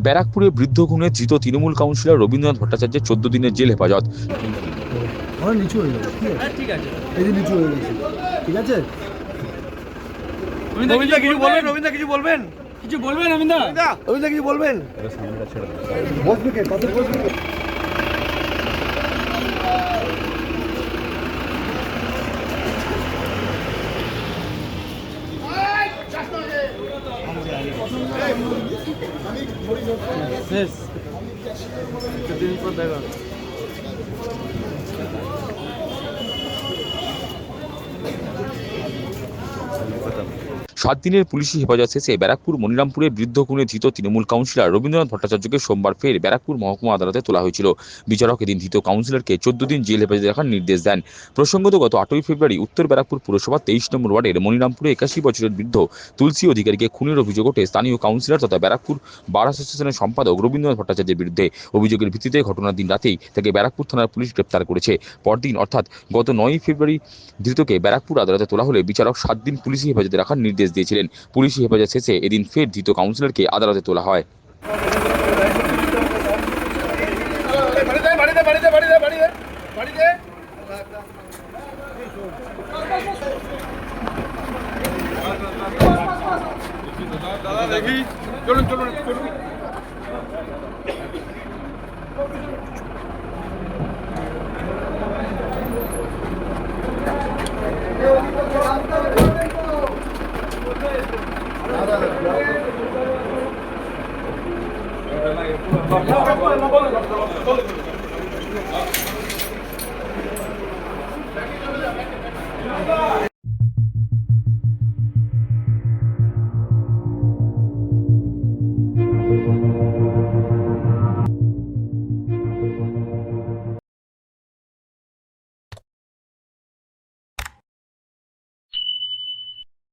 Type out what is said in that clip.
ব্যারাকপুরে বৃদ্ধ খুনে ধৃত তৃণমূল কাউন্সিলর রবীন্দ্রনাথ ভট্টাচার্যের 14 দিনের জেল হেফাজত। নিচু হয়ে যাবে, ঠিক আছে, এই যে নিচু হয়ে গেছে, ঠিক আছে। রবীন্দ্র কিছু বলবেন? রবীন্দ্র কিছু বলবেন? কিছু বলবেন রবীন্দ্র? রবীন্দ্র কিছু বলবেন? বসবে কে? কত বসবে কে? শেষ দিন পর দেখা। 7 দিনের পুলিশি হেফাজত শেষে ব্যারাকপুর মনিরামপুরে বৃদ্ধ খুনে ধৃত তৃণমূল কাউন্সিলর রবীন্দ্রনাথ ভট্টাচার্যকে সোমবার ফের ব্যারাকপুর মহকুমা আদালতে তোলা হয়েছিল। বিচারক এদিন ধৃত কাউন্সিলরকে 14 দিন জেল হেফাজতে রাখার নির্দেশ দেন। প্রসঙ্গত, গত 8ই ফেব্রুয়ারি উত্তর ব্যারাকপুর পুরসভা 23 নম্বর ওয়ার্ডের মনিরামপুরে 81 বছরের বৃদ্ধ তুলসী অধিকারীকে খুনের অভিযোগ ওঠে স্থানীয় কাউন্সিলর তথা ব্যারাকপুর বার অ্যাসোসিয়েশনের সম্পাদক রবীন্দ্রনাথ ভট্টাচার্যের বিরুদ্ধে। অভিযোগের ভিত্তিতে ঘটনার দিন রাতেই তাকে ব্যারাকপুর থানার পুলিশ গ্রেপ্তার করেছে। পরদিন অর্থাৎ গত 9ই ফেব্রুয়ারি ধৃতকে ব্যারাকপুর আদালতে তোলা হলে বিচারক 7 দিন পুলিশি হেফাজতে রাখার নির্দেশ দিয়েছিলেন। পুলিশি হেফাজত শেষে এদিন ফের ধৃত কাউন্সিলরকে আদালতে তোলা হয়। দাদা দেখি, চলুন চলুন চলুন।